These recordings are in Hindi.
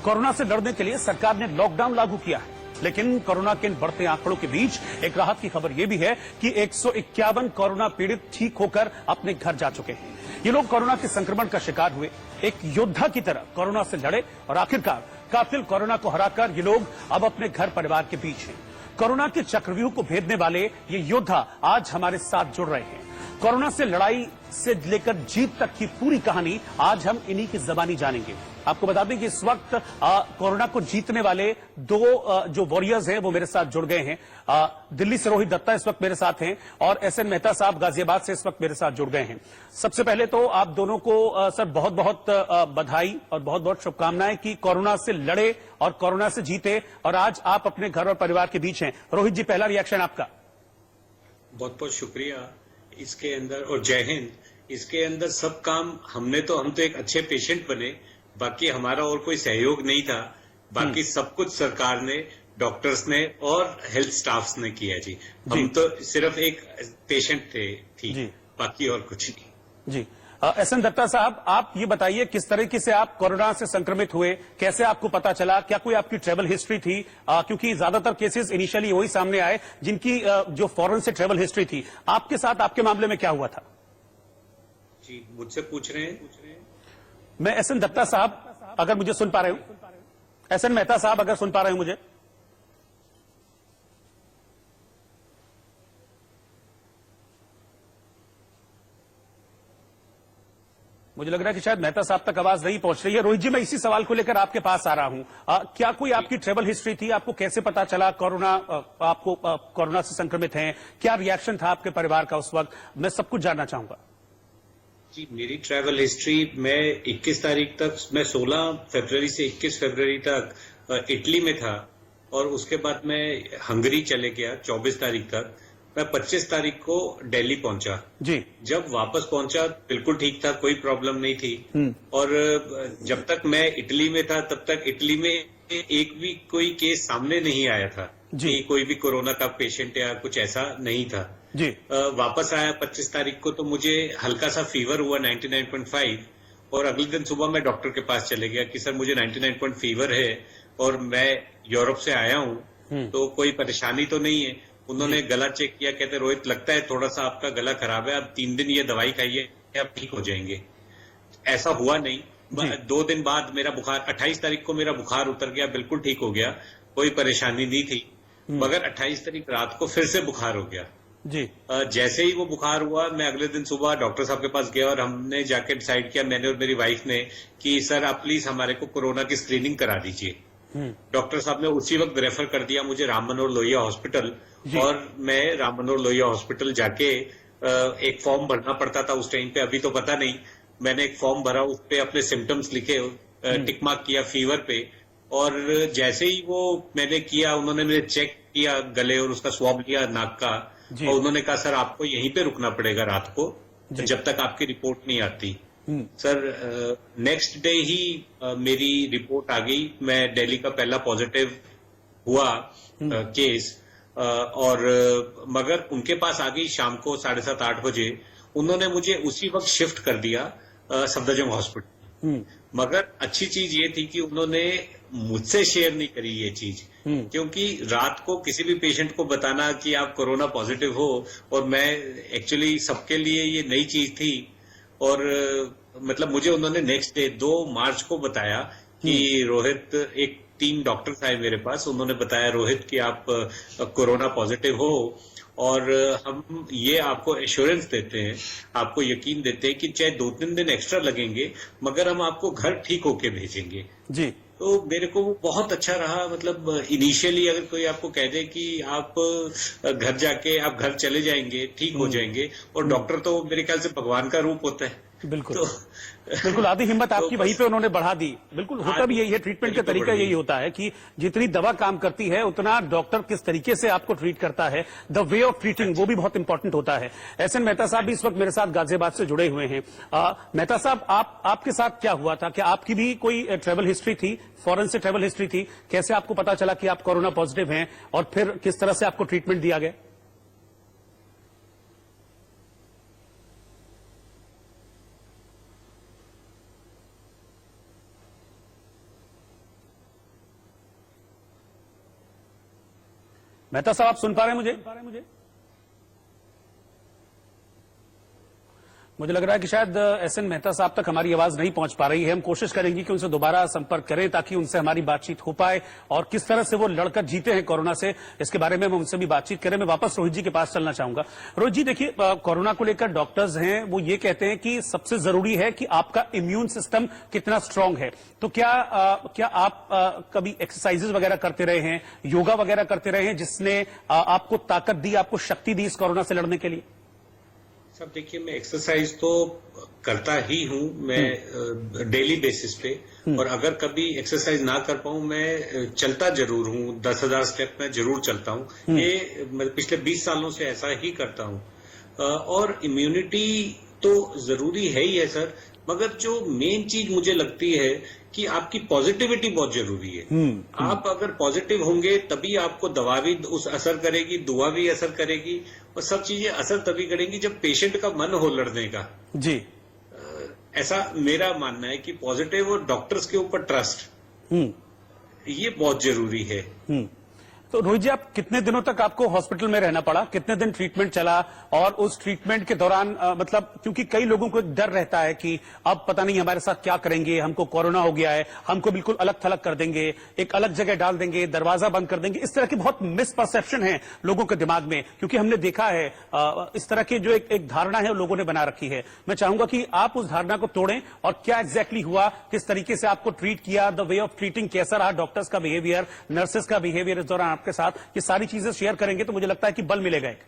कोरोना से लड़ने के लिए सरकार ने लॉकडाउन लागू किया है, लेकिन कोरोना के इन बढ़ते आंकड़ों के बीच एक राहत की खबर यह भी है कि 151 कोरोना पीड़ित ठीक होकर अपने घर जा चुके हैं। ये लोग कोरोना के संक्रमण का शिकार हुए, एक योद्धा की तरह कोरोना से लड़े और आखिरकार कातिल कोरोना को हराकर ये लोग अब अपने घर परिवार के बीच हैं। कोरोना के चक्रव्यूह को भेदने वाले ये योद्धा आज हमारे साथ जुड़ रहे हैं। कोरोना से लड़ाई से लेकर जीत तक की पूरी कहानी आज हम इन्हीं की ज़बानी जानेंगे। आपको बता दें कि इस वक्त कोरोना को जीतने वाले दो जो वॉरियर्स हैं वो मेरे साथ जुड़ गए हैं। दिल्ली से रोहित दत्ता इस वक्त मेरे साथ हैं और एसएन मेहता साहब गाजियाबाद से इस वक्त मेरे साथ जुड़ गए हैं। सबसे पहले तो आप दोनों को सर बहुत बहुत बधाई और बहुत बहुत शुभकामनाएं कि कोरोना से लड़े और कोरोना से जीते और आज आप अपने घर और परिवार के बीच हैं। रोहित जी, पहला रिएक्शन आपका। बहुत बहुत शुक्रिया। इसके अंदर और जय हिंद। इसके अंदर सब काम हम तो एक अच्छे पेशेंट बने, बाकी हमारा और कोई सहयोग नहीं था। बाकी सब कुछ सरकार ने, डॉक्टर्स ने और हेल्थ स्टाफ्स ने किया जी। हम तो सिर्फ एक पेशेंट थे, ठीक, बाकी और कुछ नहीं जी। एसएन दत्ता साहब, आप ये बताइए किस तरीके से आप कोरोना से संक्रमित हुए, कैसे आपको पता चला, क्या कोई आपकी ट्रेवल हिस्ट्री थी? क्योंकि ज्यादातर केसेस इनिशियली वही सामने आए जिनकी जो फॉरेन से ट्रेवल हिस्ट्री थी। आपके साथ आपके मामले में क्या हुआ था? जी, मुझसे पूछ रहे हैं। मैं एसएन दत्ता साहब, अगर मुझे सुन पा रहे हो, एसएन मेहता साहब अगर सुन पा रहे हो मुझे। मुझे लग रहा है कि शायद मेहता साहब तक आवाज नहीं पहुंच रही है। रोहित जी, मैं इसी सवाल को लेकर आपके पास आ रहा हूं। क्या कोई आपकी ट्रेवल हिस्ट्री थी? आपको कैसे पता चला आपको कोरोना से संक्रमित हैं? क्या रिएक्शन था आपके परिवार का उस वक्त? मैं सब कुछ जानना चाहूंगा। जी, मेरी ट्रैवल हिस्ट्री, मैं 21 तारीख तक, मैं 16 फरवरी से 21 फरवरी तक इटली में था और उसके बाद मैं हंगरी चले गया 24 तारीख तक। मैं 25 तारीख को दिल्ली पहुंचा जी। जब वापस पहुंचा बिल्कुल ठीक था, कोई प्रॉब्लम नहीं थी। और जब तक मैं इटली में था तब तक इटली में एक भी कोई केस सामने नहीं आया था कि कोई भी कोरोना का पेशेंट या कुछ ऐसा नहीं था जी। वापस आया 25 तारीख को तो मुझे हल्का सा फीवर हुआ 99.5 और अगले दिन सुबह मैं डॉक्टर के पास चले गया कि सर मुझे 99 पॉइंट फीवर है और मैं यूरोप से आया हूं, तो कोई परेशानी तो नहीं है। उन्होंने गला चेक किया, कहते रोहित लगता है थोड़ा सा आपका गला खराब है, आप 3 दिन ये दवाई खाइए, आप ठीक हो जाएंगे। ऐसा हुआ नहीं। 2 दिन बाद मेरा बुखार, 28 तारीख को मेरा बुखार उतर गया, बिल्कुल ठीक हो गया, कोई परेशानी नहीं थी। मगर 28 तारीख रात को फिर से बुखार हो गया जी। जैसे ही वो बुखार हुआ, मैं अगले दिन सुबह डॉक्टर साहब के पास गया और हमने जाके डिसाइड किया, मैंने और मेरी वाइफ ने, कि सर आप प्लीज हमारे को कोरोना की स्क्रीनिंग करा दीजिए। डॉक्टर साहब ने उसी वक्त रेफर कर दिया मुझे राम मनोहर लोहिया हॉस्पिटल और मैं राम मनोहर लोहिया हॉस्पिटल जाके एक फॉर्म भरना पड़ता था उस टाइम पे, अभी तो पता नहीं। मैंने एक फॉर्म भरा, उस पे अपने सिम्टम्स लिखे, टिक मार्क किया फीवर पे और जैसे ही वो मैंने किया, उन्होंने मेरे चेक किया गले और उसका स्वाब लिया नाक का और उन्होंने कहा सर आपको यहीं पे रुकना पड़ेगा रात को जब तक आपकी रिपोर्ट नहीं आती। सर नेक्स्ट डे ही मेरी रिपोर्ट आ गई, मैं दिल्ली का पहला पॉजिटिव हुआ केस और मगर उनके पास आ गई शाम को 7:30-8 बजे। उन्होंने मुझे उसी वक्त शिफ्ट कर दिया सफदरजंग हॉस्पिटल। मगर अच्छी चीज ये थी कि उन्होंने मुझसे शेयर नहीं करी ये चीज, क्योंकि रात को किसी भी पेशेंट को बताना कि आप कोरोना पॉजिटिव हो, और मैं एक्चुअली सबके लिए ये नई चीज थी। और मतलब मुझे उन्होंने नेक्स्ट डे 2 मार्च को बताया कि रोहित, एक 3 डॉक्टर्स आए मेरे पास, उन्होंने बताया रोहित कि आप कोरोना पॉजिटिव हो और हम ये आपको एश्योरेंस देते हैं, आपको यकीन देते हैं कि चाहे 2-3 दिन एक्स्ट्रा लगेंगे मगर हम आपको घर ठीक होके भेजेंगे जी। तो मेरे को वो बहुत अच्छा रहा। मतलब इनिशियली अगर कोई आपको कह दे कि आप घर जाके आप घर चले जाएंगे, ठीक हो जाएंगे, और डॉक्टर तो मेरे ख्याल से भगवान का रूप होता है। बिल्कुल बिल्कुल, आधी हिम्मत आपकी वहीं पे उन्होंने बढ़ा दी। बिल्कुल होता भी यही है, ट्रीटमेंट का तरीका यही होता है कि जितनी दवा काम करती है उतना डॉक्टर किस तरीके से आपको ट्रीट करता है, द वे ऑफ ट्रीटिंग, वो भी बहुत इंपॉर्टेंट होता है। एसएन मेहता साहब भी इस वक्त मेरे साथ गाजियाबाद से जुड़े हुए हैं। मेहता साहब, आपके साथ क्या हुआ था? क्या आपकी भी कोई ट्रेवल हिस्ट्री थी, फॉरेन से ट्रेवल हिस्ट्री थी? कैसे आपको पता चला कि आप कोरोना पॉजिटिव हैं और फिर किस तरह से आपको ट्रीटमेंट दिया गया? मेहता साहब, आप सुन पा रहे हैं मुझे लग रहा है कि शायद एसएन मेहता साहब तक हमारी आवाज नहीं पहुंच पा रही है। हम कोशिश करेंगे कि उनसे दोबारा संपर्क करें ताकि उनसे हमारी बातचीत हो पाए और किस तरह से वो लड़कर जीते हैं कोरोना से, इसके बारे में हम उनसे भी बातचीत करें। मैं वापस रोहित जी के पास चलना चाहूंगा। रोहित जी, देखिए, कोरोना को लेकर डॉक्टर्स हैं वो ये कहते हैं कि सबसे जरूरी है कि आपका इम्यून सिस्टम कितना स्ट्रांग है। तो क्या आप कभी एक्सरसाइजेज वगैरह करते रहे हैं, योगा वगैरह करते रहे हैं, जिसने आपको ताकत दी, आपको शक्ति दी इस कोरोना से लड़ने के लिए? सब देखिए, मैं एक्सरसाइज तो करता ही हूँ, मैं डेली बेसिस पे। और अगर कभी एक्सरसाइज ना कर पाऊं, मैं चलता जरूर हूँ, 10,000 स्टेप में जरूर चलता हूँ। ये मैं पिछले 20 सालों से ऐसा ही करता हूँ। और इम्यूनिटी तो जरूरी है ही है सर, मगर जो मेन चीज मुझे लगती है कि आपकी पॉजिटिविटी बहुत जरूरी है। आप अगर पॉजिटिव होंगे तभी आपको दवा भी उस असर करेगी, दुआ भी असर करेगी, और सब चीजें असर तभी करेंगी जब पेशेंट का मन हो लड़ने का। जी, ऐसा मेरा मानना है कि पॉजिटिव और डॉक्टर्स के ऊपर ट्रस्ट ये बहुत जरूरी है। तो रोहित जी, आप कितने दिनों तक आपको हॉस्पिटल में रहना पड़ा, कितने दिन ट्रीटमेंट चला? और उस ट्रीटमेंट के दौरान मतलब क्योंकि कई लोगों को डर रहता है कि अब पता नहीं हमारे साथ क्या करेंगे, हमको कोरोना हो गया है, हमको बिल्कुल अलग थलग कर देंगे, एक अलग जगह डाल देंगे, दरवाजा बंद कर देंगे। इस तरह की बहुत मिसपरसेप्शन है लोगों के दिमाग में, क्योंकि हमने देखा है इस तरह की जो एक धारणा है लोगों ने बना रखी है। मैं चाहूंगा कि आप उस धारणा को तोड़ें और क्या एग्जैक्टली हुआ, किस तरीके से आपको ट्रीट किया, द वे ऑफ ट्रीटिंग कैसा रहा, डॉक्टर्स का बिहेवियर, नर्सेस का बिहेवियर इस दौरान आपके साथ, ये सारी चीजें शेयर करेंगे तो मुझे लगता है कि बल मिलेगा एक।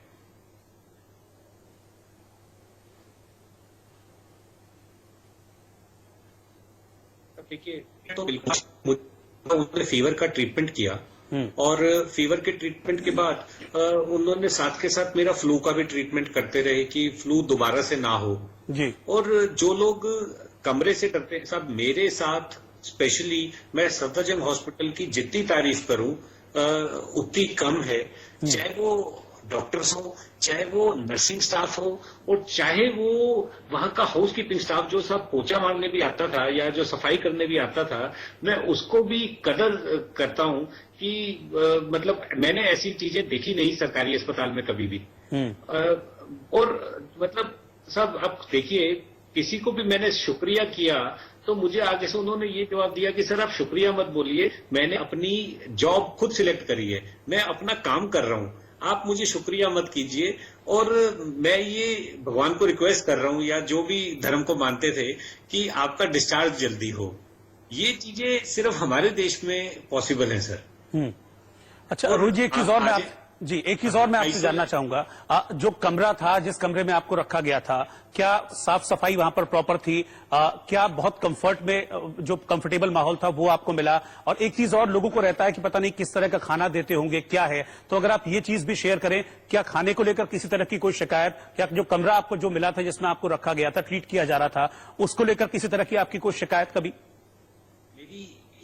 देखिए, तो बिल्कुल उन्होंने फीवर का ट्रीटमेंट किया, और फीवर के ट्रीटमेंट के बाद उन्होंने साथ के साथ मेरा फ्लू का भी ट्रीटमेंट करते रहे कि फ्लू दोबारा से ना हो जी। और जो लोग कमरे से करते हैं साहब, मेरे साथ स्पेशली मैं सफदरजंग हॉस्पिटल की जितनी तारीफ करूं उतनी कम है। चाहे वो डॉक्टर्स हो, चाहे वो नर्सिंग स्टाफ हो, और चाहे वो वहां का हाउस कीपिंग स्टाफ जो सब पोछा मारने भी आता था या जो सफाई करने भी आता था, मैं उसको भी कदर करता हूं कि मतलब मैंने ऐसी चीजें देखी नहीं सरकारी अस्पताल में कभी भी। और मतलब सब अब देखिए, किसी को भी मैंने शुक्रिया किया तो मुझे आगे से उन्होंने ये जवाब दिया कि सर आप शुक्रिया मत बोलिए, मैंने अपनी जॉब खुद सिलेक्ट करी है, मैं अपना काम कर रहा हूं, आप मुझे शुक्रिया मत कीजिए। और मैं ये भगवान को रिक्वेस्ट कर रहा हूं या जो भी धर्म को मानते थे कि आपका डिस्चार्ज जल्दी हो। ये चीजें सिर्फ हमारे देश में पॉसिबल है सर। अच्छा रोहित जी, एक चीज और मैं आपसे जानना चाहूंगा, जो कमरा था, जिस कमरे में आपको रखा गया था, क्या साफ सफाई वहां पर प्रॉपर थी? क्या बहुत कंफर्ट में जो कंफर्टेबल माहौल था वो आपको मिला? और एक चीज और, लोगों को रहता है कि पता नहीं किस तरह का खाना देते होंगे, क्या है, तो अगर आप ये चीज भी शेयर करें, क्या खाने को लेकर किसी तरह की कोई शिकायत, क्या जो कमरा आपको जो मिला था, जिसमें आपको रखा गया था, ट्रीट किया जा रहा था, उसको लेकर किसी तरह की आपकी कोई शिकायत कभी?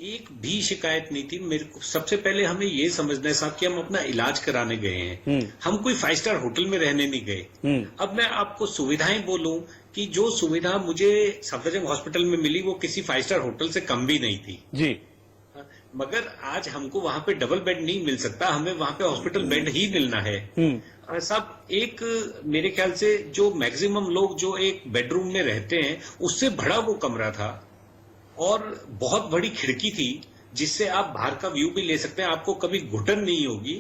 एक भी शिकायत नहीं थी। मेरे को सबसे पहले हमें ये समझना है साहब कि हम अपना इलाज कराने गए हैं, हम कोई 5 स्टार होटल में रहने नहीं गए। अब मैं आपको सुविधाएं बोलूं कि जो सुविधा मुझे सफदरजंग हॉस्पिटल में मिली वो किसी 5 स्टार होटल से कम भी नहीं थी जी। मगर आज हमको वहां पे डबल बेड नहीं मिल सकता, हमें वहां पे हॉस्पिटल बेड ही मिलना है। साहब, एक मेरे ख्याल से जो मैक्सिमम लोग जो एक बेडरूम में रहते हैं उससे बड़ा वो कमरा था, और बहुत बड़ी खिड़की थी जिससे आप बाहर का व्यू भी ले सकते हैं, आपको कभी घुटन नहीं होगी।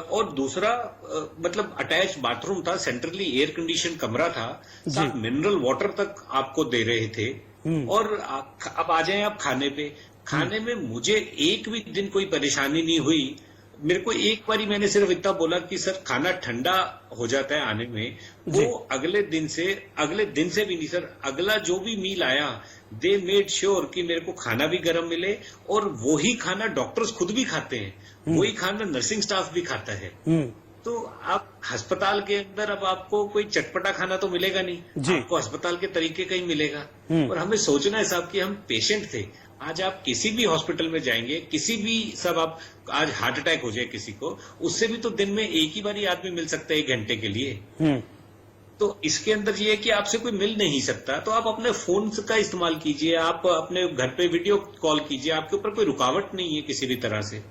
और दूसरा मतलब अटैच बाथरूम था, सेंट्रली एयर कंडीशन कमरा था, साथ मिनरल वाटर तक आपको दे रहे थे। और अब आ जाएं आप खाने पे। खाने में मुझे एक भी दिन कोई परेशानी नहीं हुई। मेरे को एक बारी मैंने सिर्फ इतना बोला कि सर खाना ठंडा हो जाता है आने में, वो अगले दिन से भी नहीं सर, अगला जो भी मील आया दे मेड श्योर कि मेरे को खाना भी गर्म मिले, और वही खाना डॉक्टर्स खुद भी खाते हैं, वही खाना नर्सिंग स्टाफ भी खाता है। तो आप अस्पताल के अंदर अब आपको कोई चटपटा खाना तो मिलेगा नहीं, आपको अस्पताल के तरीके का ही मिलेगा। और हमें सोचना है साहब कि हम पेशेंट थे। आज आप किसी भी हॉस्पिटल में जाएंगे, किसी भी सब आप आज हार्ट अटैक हो जाए किसी को, उससे भी तो दिन में एक ही बारी आदमी मिल सकता है 1 घंटे के लिए। तो इसके अंदर ये है कि आपसे कोई मिल नहीं सकता, तो आप अपने फोन का इस्तेमाल कीजिए, आप अपने घर पे वीडियो कॉल कीजिए, आपके ऊपर कोई रुकावट नहीं है किसी भी तरह से।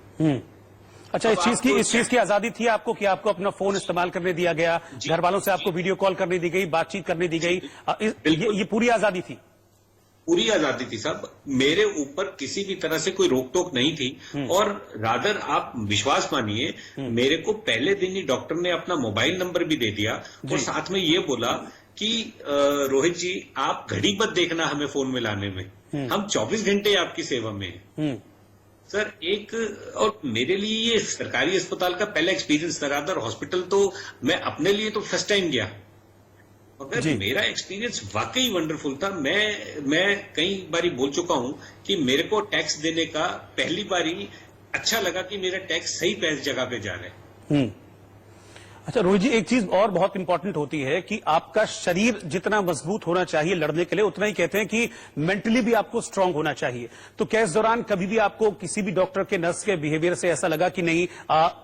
अच्छा, अब इस चीज की आजादी थी आपको कि आपको अपना फोन इस्तेमाल करने दिया गया, घर वालों से आपको वीडियो कॉल करने दी गई, बातचीत करने दी गई, ये पूरी आजादी थी? पूरी आजादी थी साहब। मेरे ऊपर किसी भी तरह से कोई रोक टोक नहीं थी। और रादर आप विश्वास मानिए, मेरे को पहले दिन ही डॉक्टर ने अपना मोबाइल नंबर भी दे दिया और साथ में ये बोला कि रोहित जी, आप घड़ी मत देखना हमें फोन में लाने में, हम 24 घंटे आपकी सेवा में हैं। सर, और मेरे लिए ये सरकारी अस्पताल का पहला एक्सपीरियंस था। रादर हॉस्पिटल तो मैं अपने लिए तो फर्स्ट टाइम गया, मगर मेरा एक्सपीरियंस वाकई वंडरफुल था। मैं कई बारी बोल चुका हूं कि मेरे को टैक्स देने का पहली बारी अच्छा लगा कि मेरा टैक्स सही जगह पे जा रहा है। अच्छा रोहित जी, एक चीज और बहुत इंपॉर्टेंट होती है कि आपका शरीर जितना मजबूत होना चाहिए लड़ने के लिए, उतना ही कहते हैं कि मेंटली भी आपको स्ट्रांग होना चाहिए। तो क्या इस दौरान कभी भी आपको किसी भी डॉक्टर के, नर्स के बिहेवियर से ऐसा लगा कि नहीं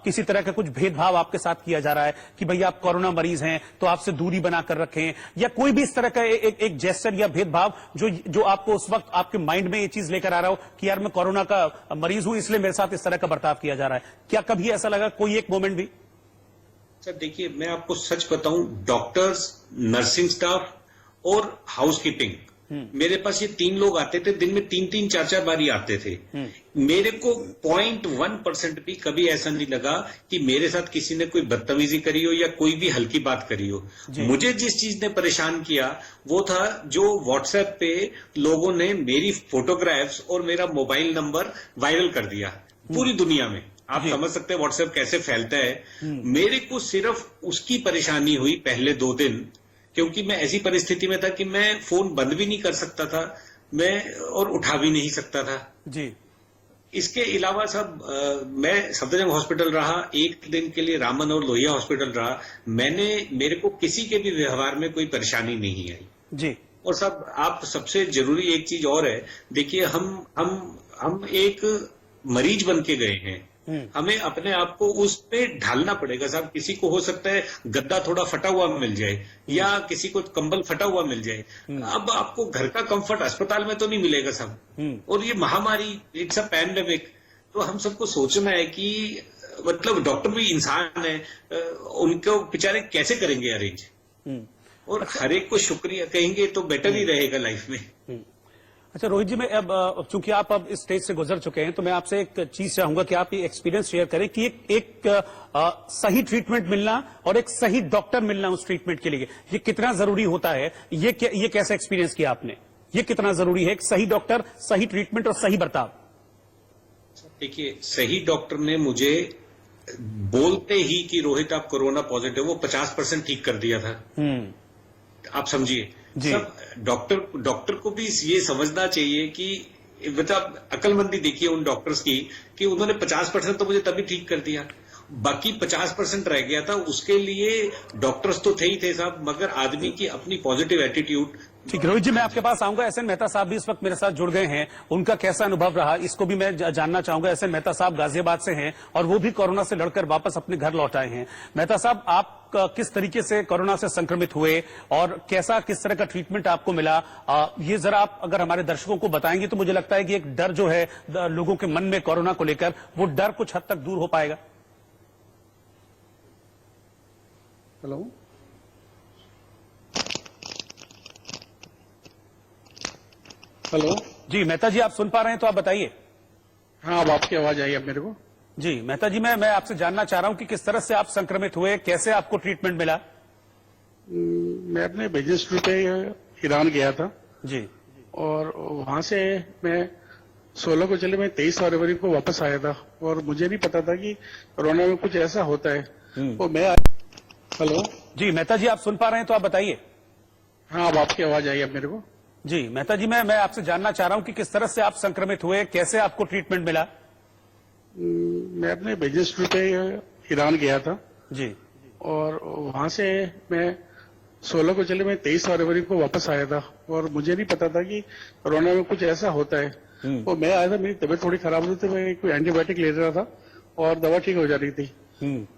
किसी तरह का कुछ भेदभाव आपके साथ किया जा रहा है कि भाई आप कोरोना मरीज हैं तो आपसे दूरी बनाकर रखें, या कोई भी इस तरह का एक जेस्चर या भेदभाव जो आपको उस वक्त आपके माइंड में ये चीज लेकर आ रहा हो कि यार मैं कोरोना का मरीज हूं इसलिए मेरे साथ इस तरह का बर्ताव किया जा रहा है? क्या कभी ऐसा लगा, कोई एक मोमेंट भी? सर देखिए, मैं आपको सच बताऊं, डॉक्टर्स, नर्सिंग स्टाफ और हाउसकीपिंग, मेरे पास ये 3 लोग आते थे, दिन में 3-3, 4-4 बारी आते थे। मेरे को 0.1% भी कभी ऐसा नहीं लगा कि मेरे साथ किसी ने कोई बदतमीजी करी हो या कोई भी हल्की बात करी हो। मुझे जिस चीज ने परेशान किया वो था जो व्हाट्सएप पे लोगों ने मेरी फोटोग्राफ्स और मेरा मोबाइल नंबर वायरल कर दिया पूरी दुनिया में। आप समझ सकते हैं व्हाट्सएप कैसे फैलता है। मेरे को सिर्फ उसकी परेशानी हुई पहले 2 दिन, क्योंकि मैं ऐसी परिस्थिति में था कि मैं फोन बंद भी नहीं कर सकता था, मैं और उठा भी नहीं सकता था जी। इसके अलावा सब मैं सफदरजंग हॉस्पिटल रहा, 1 दिन के लिए रामन और लोहिया हॉस्पिटल रहा। मेरे को किसी के भी व्यवहार में कोई परेशानी नहीं आई जी। और सब, आप सबसे जरूरी एक चीज और है, देखिए हम एक मरीज बन के गए हैं, हमें अपने आप को उस पे ढालना पड़ेगा साहब। किसी को हो सकता है गद्दा थोड़ा फटा हुआ मिल जाए या किसी को कंबल फटा हुआ मिल जाए, अब आपको घर का कंफर्ट अस्पताल में तो नहीं मिलेगा साहब। और ये महामारी, इट्स अ पैंडेमिक, तो हम सबको सोचना है कि मतलब डॉक्टर भी इंसान है, उनको बेचारे कैसे करेंगे अरेंज, और हर एक को शुक्रिया कहेंगे तो बेटर ही रहेगा लाइफ में। अच्छा रोहित जी, मैं अब चूंकि आप अब इस स्टेज से गुजर चुके हैं तो मैं आपसे एक चीज चाहूंगा कि आप ये एक्सपीरियंस शेयर करें कि एक सही ट्रीटमेंट मिलना और एक सही डॉक्टर मिलना उस ट्रीटमेंट के लिए ये कितना जरूरी होता है, ये कैसा एक्सपीरियंस किया आपने? ये कितना जरूरी है, एक सही डॉक्टर, सही ट्रीटमेंट और सही बर्ताव? देखिए, सही डॉक्टर ने मुझे बोलते ही कि रोहित आप कोरोना पॉजिटिव हो 50% ठीक कर दिया था। आप समझिए, सब डॉक्टर को भी ये समझना चाहिए कि मतलब अकलमंदी देखिए उन डॉक्टर्स की कि उन्होंने 50% तो मुझे तभी ठीक कर दिया, बाकी 50% रह गया था। उसके लिए डॉक्टर्स तो थे ही थे साहब, मगर आदमी की अपनी पॉजिटिव एटीट्यूड। ठीक, रोहित जी मैं आपके पास आऊंगा। एसएन मेहता साहब भी इस वक्त मेरे साथ जुड़ गए हैं, उनका कैसा अनुभव रहा इसको भी मैं जानना चाहूंगा। एसएन मेहता साहब गाजियाबाद से हैं और वो भी कोरोना से लड़कर वापस अपने घर लौट आए हैं। मेहता साहब, आप किस तरीके से कोरोना से संक्रमित हुए और किस तरह का ट्रीटमेंट आपको मिला, ये जरा आप अगर हमारे दर्शकों को बताएंगे तो मुझे लगता है कि एक डर जो है लोगों के मन में कोरोना को लेकर, वो डर कुछ हद तक दूर हो पाएगा। हेलो हेलो जी मेहता जी, आप सुन पा रहे हैं तो आप बताइए। हाँ, अब आपकी आवाज आई अब मेरे को। जी मेहता जी, मैं आपसे जानना चाह रहा हूं कि किस तरह से आप संक्रमित हुए, कैसे आपको ट्रीटमेंट मिला? मैं अपने बिजनेस ट्रिप पे ईरान गया था जी, और वहां से मैं 16 को चले, मैं 23 फरवरी को वापस आया था और मुझे नहीं पता था कि कोरोना में कुछ ऐसा होता है। तो मैं हेलो जी मेहता जी, आप सुन पा रहे हैं तो आप बताइए। हाँ, अब आपकी आवाज आई अब मेरे को। जी मेहता जी, मैं आपसे जानना चाह रहा हूं कि किस तरह से आप संक्रमित हुए, कैसे आपको ट्रीटमेंट मिला? मैं अपने बिजनेस ट्रिप पे ईरान गया था जी, और वहां से मैं 16 को चले, मैं 23 फरवरी को वापस आया था और मुझे नहीं पता था कि कोरोना में कुछ ऐसा होता है। तो मैं आया था, मेरी तबीयत थोड़ी खराब हुई थी, मैं कोई एंटीबायोटिक ले रहा था और दवा ठीक हो जा रही थी।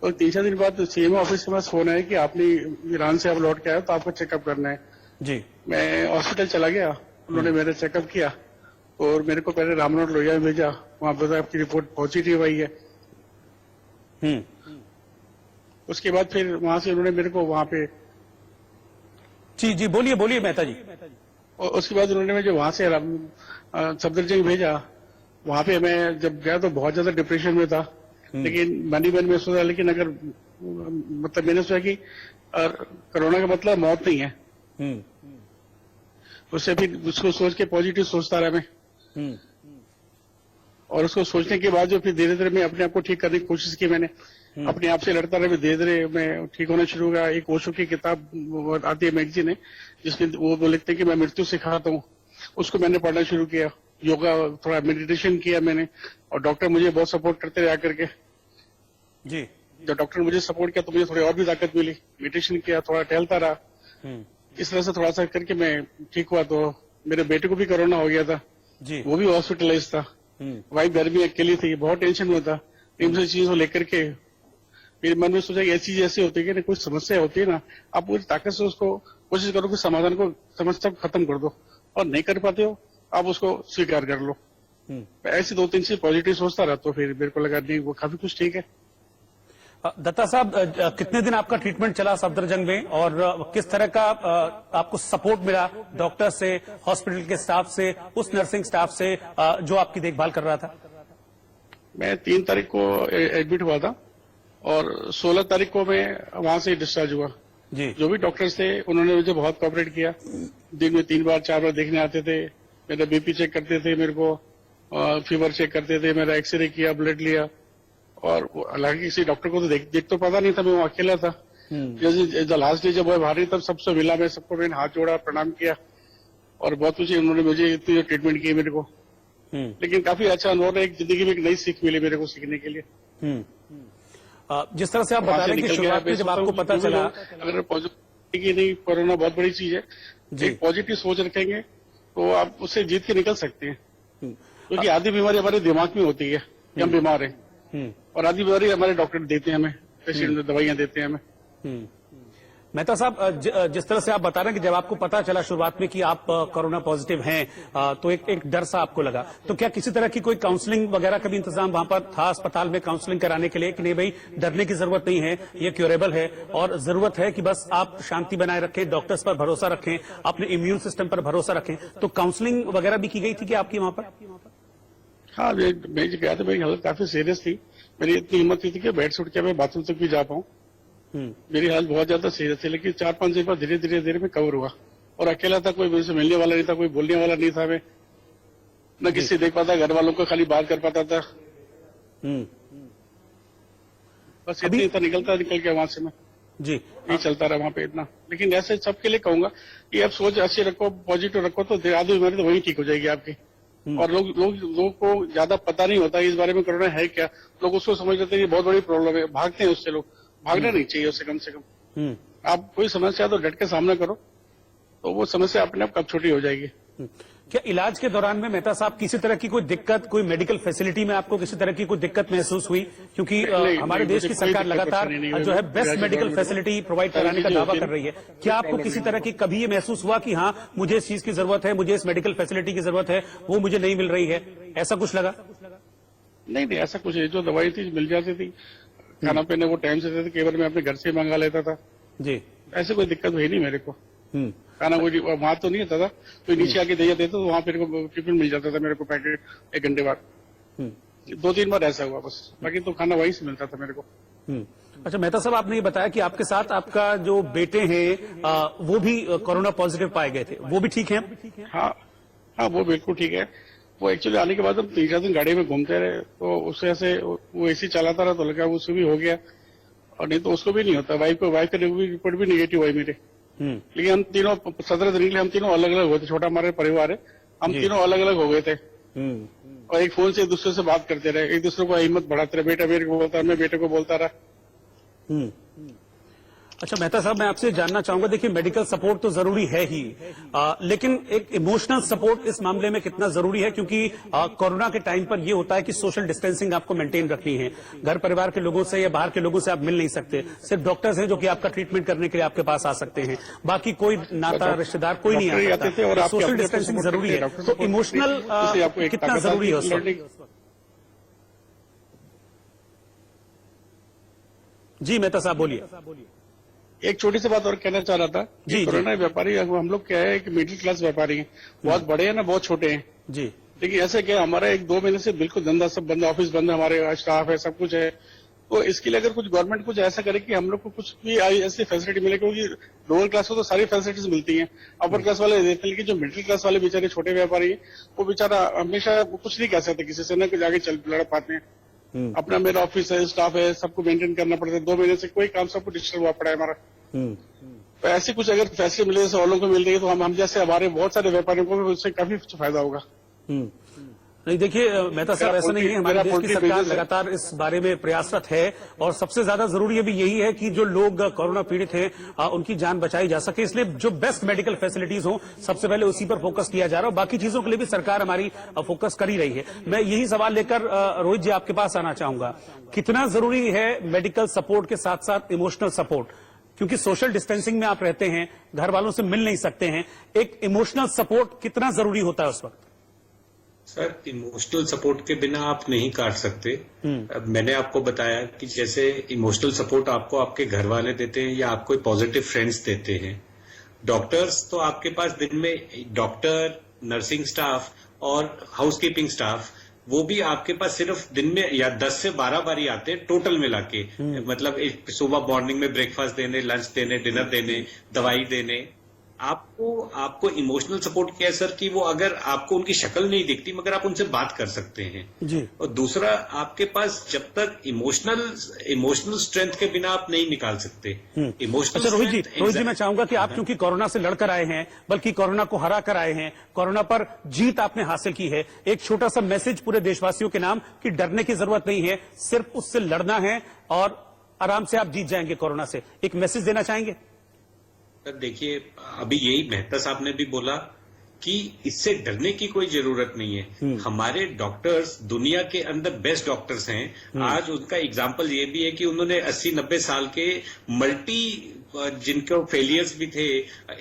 और 3-4 दिन बाद सीएमओ ऑफिस के पास फोन आया कि आपने ईरान से आप लौट के आए तो आपको चेकअप करना है जी। मैं हॉस्पिटल चला गया, उन्होंने मेरा चेकअप किया और मेरे को पहले रामनगर लोहिया में भेजा, वहां पर आपकी रिपोर्ट पॉजिटिव आई है। उसके बाद फिर वहां से उन्होंने मेरे को वहां पे, जी जी बोलिए बोलिए मेहता जी। और उसके बाद उन्होंने मुझे वहां से सफदरजंग भेजा। वहां पे मैं जब गया तो बहुत ज्यादा डिप्रेशन में था, लेकिन मनी मन में सोचा, लेकिन अगर मतलब मैंने सोचा कि कोरोना का मतलब मौत नहीं है। उससे फिर उसको सोच के पॉजिटिव सोचता रहा मैं। और उसको सोचने के बाद जो फिर धीरे धीरे मैं अपने आप को ठीक करने की कोशिश की। मैंने अपने आप से लड़ता रहा, फिर धीरे धीरे मैं ठीक होना शुरू हुआ। एक ओशो की किताब आती है, मैगजीन है, जिसमें वो लिखते हैं कि मैं मृत्यु सिखाता हूँ। उसको मैंने पढ़ना शुरू किया। योगा, थोड़ा मेडिटेशन किया मैंने, और डॉक्टर मुझे बहुत सपोर्ट करते रहे आकर के। जी, जब डॉक्टर मुझे सपोर्ट किया तो मुझे थोड़ी और भी ताकत मिली। मेडिटेशन किया, थोड़ा टहलता रहा। इस तरह से थोड़ा सा करके मैं ठीक हुआ। तो मेरे बेटे को भी कोरोना हो गया था जी, वो भी हॉस्पिटलाइज था। वाइफ घर में अकेली थी, बहुत टेंशन में था। इन सब चीजों को लेकर के मेरे मन में सोचा कि ऐसी चीज ऐसी होती है कि कुछ समस्या होती है ना, आप पूरी ताकत से उसको कोशिश करो कि समाधान को समस्या को खत्म कर दो, और नहीं कर पाते हो आप उसको स्वीकार कर लो। ऐसी 2-3 चीज पॉजिटिव सोचता रहा, तो फिर मेरे को लगा नहीं, वो काफी कुछ ठीक है। दत्ता साहब, कितने दिन आपका ट्रीटमेंट चला सफदरजंग में, और किस तरह का आपको सपोर्ट मिला डॉक्टर से, हॉस्पिटल के स्टाफ से, उस नर्सिंग स्टाफ से जो आपकी देखभाल कर रहा था? मैं 3 तारीख को एडमिट हुआ था, और 16 तारीख को मैं वहां से डिस्चार्ज हुआ। जी, जो भी डॉक्टर्स थे उन्होंने मुझे बहुत कोऑपरेट किया। दिन में 3 बार 4 बार देखने आते थे, मेरा बीपी चेक करते थे, मेरे को फीवर चेक करते थे, मेरा एक्सरे किया, ब्लड लिया। और हालांकि किसी डॉक्टर को तो देख तो पता नहीं था, मैं वो अकेला था। जैसे लास्ट डे जब वो बाहर तब सबसे मिला, मैं सबको मैंने हाथ जोड़ा, प्रणाम किया, और बहुत कुछ उन्होंने मुझे इतनी ट्रीटमेंट की मेरे को। लेकिन काफी अच्छा अनुभव है, एक जिंदगी में एक नई सीख मिली मेरे को सीखने के लिए। जिस तरह से आप बता रहे हैं कि शुरुआत में जब आपको पता चला, अगर पॉजिटिव की नहीं, कोरोना बहुत बड़ी चीज है, एक पॉजिटिव सोच रखेंगे तो आप उससे जीत के निकल सकते हैं। क्योंकि आधी बीमारी हमारे दिमाग में होती है कि हम बीमार हैं, और आधी बीमारी हमारे डॉक्टर देते हैं हमें, पेशेंट दवाइयां देते हैं हमें। मेहता साहब, जिस तरह से आप बता रहे हैं कि जब आपको पता चला शुरुआत में कि आप कोरोना पॉजिटिव हैं, तो एक डर सा आपको लगा, तो क्या किसी तरह की कोई काउंसलिंग वगैरह का भी इंतजाम वहां पर था अस्पताल में काउंसलिंग कराने के लिए, कि नहीं भाई डरने की जरूरत नहीं है, ये क्योरेबल है, और जरूरत है कि बस आप शांति बनाए रखें, डॉक्टर्स पर भरोसा रखें, अपने इम्यून सिस्टम पर भरोसा रखें? तो काउंसलिंग वगैरह भी की गई थी कि आपकी वहां पर? हाँ, मैं गया था, मेरी हालत काफी सीरियस थी। मेरी इतनी हिम्मत थी कि बेड से उठ के मैं बाथरूम तक भी जा पाऊं। मेरी हालत बहुत ज्यादा सीरियस थी, लेकिन 4-5 दिन बाद धीरे धीरे मैं कवर हुआ, और अकेला था, कोई मुझसे मिलने वाला नहीं था, कोई बोलने वाला नहीं था। मैं न किसी से देख पाता, घर वालों को खाली बात कर पाता था। बस इतनी था, निकल गया वहां से मैं। जी, यही चलता रहा वहां पे इतना। लेकिन ऐसे सबके लिए कहूंगा कि आप सोच अच्छी रखो, पॉजिटिव रखो, तो आधी बीमारी तो वही ठीक हो जाएगी आपकी। और लोगों को ज्यादा पता नहीं होता इस बारे में कोरोना है क्या। लोग उसको समझ लेते हैं कि बहुत बड़ी प्रॉब्लम है, भागते हैं उससे। लोग भागना नहीं चाहिए उससे, कम से कम आप कोई समस्या तो डट के सामना करो, तो वो समस्या अपने आप कब छोटी हो जाएगी। क्या इलाज के दौरान में मेहता साहब किसी तरह की कोई दिक्कत, कोई मेडिकल फैसिलिटी में आपको किसी तरह की कोई दिक्कत महसूस हुई? क्योंकि हमारे देश की सरकार लगातार जो है बेस्ट मेडिकल फैसिलिटी प्रोवाइड कराने का दावा कर रही है। क्या आपको किसी तरह की कभी ये महसूस हुआ कि हाँ, मुझे इस चीज की जरूरत है, मुझे इस मेडिकल फैसिलिटी की जरूरत है, वो मुझे नहीं मिल रही है, ऐसा कुछ लगा? नहीं, ऐसा कुछ नहीं। जो दवाई थी मिल जाती थी, खाना पीने वो टाइम से देते, केवल मैं अपने घर से मंगा लेता था। जी, ऐसे कोई दिक्कत हुई नहीं मेरे को। खाना कोई वहां तो नहीं होता था, तो नीचे आके दे जाते, तो वहां मेरे को टिफिन मिल जाता था मेरे को पैकेट 1 घंटे बाद। 2-3 बार ऐसा हुआ बस, बाकी तो खाना वहीं से मिलता था मेरे को। अच्छा मेहता साहब, आपने ये बताया कि आपके साथ आपका जो बेटे हैं वो भी कोरोना पॉजिटिव पाए गए थे, वो भी ठीक है? हाँ, वो बिल्कुल ठीक है। वो एक्चुअली आने के बाद हम 3-4 दिन गाड़ी में घूमते रहे, तो उससे ऐसे वो एसी चलाता रहा, तो लगा उसको भी हो गया, और नहीं तो उसको भी नहीं होता। वाइफ का रिपोर्ट भी निगेटिव हुई मेरे। लेकिन हम तीनों 17 दिन के लिए हम तीनों अलग अलग हुए थे। छोटा हमारे परिवार है, हम तीनों अलग अलग हो गए थे, और एक फोन से एक दूसरे से बात करते रहे, एक दूसरे को हिम्मत बढ़ाते रहे। बेटा मेरे को बोलता, मैं बेटे को बोलता रहा। अच्छा मेहता साहब, मैं आपसे जानना चाहूंगा, देखिए मेडिकल सपोर्ट तो जरूरी है ही, लेकिन एक इमोशनल सपोर्ट इस मामले में कितना जरूरी है? क्योंकि कोरोना के टाइम पर यह होता है कि सोशल डिस्टेंसिंग आपको मेंटेन रखनी है, घर परिवार के लोगों से या बाहर के लोगों से आप मिल नहीं सकते, सिर्फ डॉक्टर्स हैं जो कि आपका ट्रीटमेंट करने के लिए आपके पास आ सकते हैं, बाकी कोई नाता रिश्तेदार कोई नहीं आ सकता। सोशल डिस्टेंसिंग जरूरी है, तो इमोशनल कितना जरूरी है उस वक्त? जी मेहता साहब बोलिए। एक छोटी सी बात और कहना चाह रहा था जी, कि कोरोना व्यापारी, हम लोग क्या है कि मिडिल क्लास व्यापारी हैं, बहुत बड़े हैं ना बहुत छोटे हैं। जी लेकिन ऐसे क्या, हमारा 1-2 महीने से बिल्कुल धंधा सब बंद, ऑफिस बंद है, हमारे स्टाफ है, सब कुछ है। तो इसके लिए अगर कुछ गवर्नमेंट कुछ ऐसा करे कि हम लोग को कुछ भी ऐसी फैसिलिटी मिले, क्योंकि लोअर क्लास को तो सारी फैसिलिटीज मिलती हैं, अपर क्लास वाले देते हैं, लेकिन जो मिडिल क्लास वाले बेचारे छोटे व्यापारी हैं, वो बेचारा हमेशा कुछ नहीं कह सकते किसी से, न कुछ आगे चल लड़ पाते हैं। अपना मेरा ऑफिस है, स्टाफ है, सबको मेंटेन करना पड़ता है। 2 महीने से कोई काम सबको डिस्टर्ब हुआ पड़ा है हमारा। तो ऐसी कुछ अगर फैसले मिले जैसे और लोगों को मिल रही है, तो हम जैसे हमारे बहुत सारे व्यापारियों को भी उससे काफी फायदा होगा। नहीं देखिए मेहता साहब, ऐसा नहीं है, हमारे देश की सरकार लगातार इस बारे में प्रयासरत है और सबसे ज्यादा जरूरी अभी यही है कि जो लोग कोरोना पीड़ित हैं उनकी जान बचाई जा सके। इसलिए जो बेस्ट मेडिकल फैसिलिटीज हो सबसे पहले उसी पर फोकस किया जा रहा है। बाकी चीजों के लिए भी सरकार हमारी फोकस कर ही रही है। मैं यही सवाल लेकर रोहित जी आपके पास आना चाहूंगा, कितना जरूरी है मेडिकल सपोर्ट के साथ साथ इमोशनल सपोर्ट, क्योंकि सोशल डिस्टेंसिंग में आप रहते हैं, घर वालों से मिल नहीं सकते हैं, एक इमोशनल सपोर्ट कितना जरूरी होता है उस वक्त? सर, इमोशनल सपोर्ट के बिना आप नहीं काट सकते। मैंने आपको बताया कि जैसे इमोशनल सपोर्ट आपको आपके घर वाले देते हैं या आपको पॉजिटिव फ्रेंड्स देते हैं। डॉक्टर्स तो आपके पास दिन में, डॉक्टर, नर्सिंग स्टाफ और हाउसकीपिंग स्टाफ, वो भी आपके पास सिर्फ दिन में या 10 से 12 बार ही आते हैं टोटल मिला के। मतलब एक सुबह मॉर्निंग में ब्रेकफास्ट देने, लंच देने, डिनर देने, दवाई देने। आपको इमोशनल सपोर्ट किया सर कि वो अगर आपको उनकी शक्ल नहीं दिखती मगर आप उनसे बात कर सकते हैं जी। और दूसरा, आपके पास जब तक इमोशनल स्ट्रेंथ के बिना आप नहीं निकाल सकते इमोशनल। अच्छा रोहित जी मैं चाहूंगा कि आप क्योंकि कोरोना से लड़कर आए हैं, बल्कि कोरोना को हरा कर आए हैं, कोरोना पर जीत आपने हासिल की है, एक छोटा सा मैसेज पूरे देशवासियों के नाम कि डरने की जरूरत नहीं है, सिर्फ उससे लड़ना है और आराम से आप जीत जाएंगे कोरोना से, एक मैसेज देना चाहेंगे? सर देखिए, अभी यही मेहता साहब ने भी बोला कि इससे डरने की कोई जरूरत नहीं है। हमारे डॉक्टर्स दुनिया के अंदर बेस्ट डॉक्टर्स हैं। आज उनका एग्जाम्पल ये भी है कि उन्होंने 80-90 साल के जिनको फेलियर्स भी थे,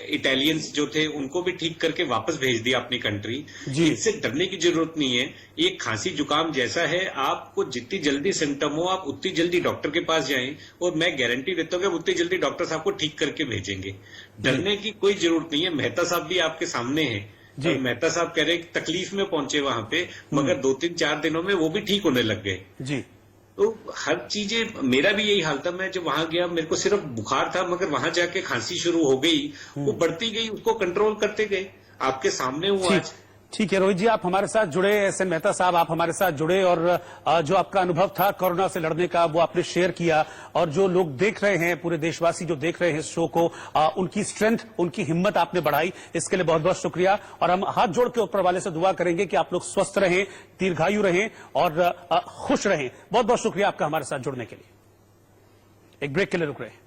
इटालियंस जो थे, उनको भी ठीक करके वापस भेज दिया अपनी कंट्री। इससे डरने की जरूरत नहीं है। ये खांसी जुकाम जैसा है, आपको जितनी जल्दी सिम्टम हो आप उतनी जल्दी डॉक्टर के पास जाएं और मैं गारंटी देता हूँ कि उतनी जल्दी डॉक्टर आपको ठीक करके भेजेंगे। डरने की कोई जरूरत नहीं है। मेहता साहब भी आपके सामने है। मेहता साहब कह रहे तकलीफ में पहुंचे वहां पे, मगर 2-3-4 दिनों में वो भी ठीक होने लग गए जी। तो हर चीजें, मेरा भी यही हाल था। मैं जब वहां गया मेरे को सिर्फ बुखार था, मगर वहां जाके खांसी शुरू हो गई, वो बढ़ती गई, उसको कंट्रोल करते गए। आपके सामने हुआ आज। ठीक है रोहित जी, आप हमारे साथ जुड़े, एस एन मेहता साहब आप हमारे साथ जुड़े और जो आपका अनुभव था कोरोना से लड़ने का वो आपने शेयर किया, और जो लोग देख रहे हैं, पूरे देशवासी जो देख रहे हैं इस शो को, उनकी स्ट्रेंथ, उनकी हिम्मत आपने बढ़ाई, इसके लिए बहुत बहुत शुक्रिया। और हम हाथ जोड़ के ऊपर वाले से दुआ करेंगे कि आप लोग स्वस्थ रहें, दीर्घायु रहें और खुश रहें। बहुत बहुत शुक्रिया आपका हमारे साथ जुड़ने के लिए। एक ब्रेक के लिए रुक रहे हैं।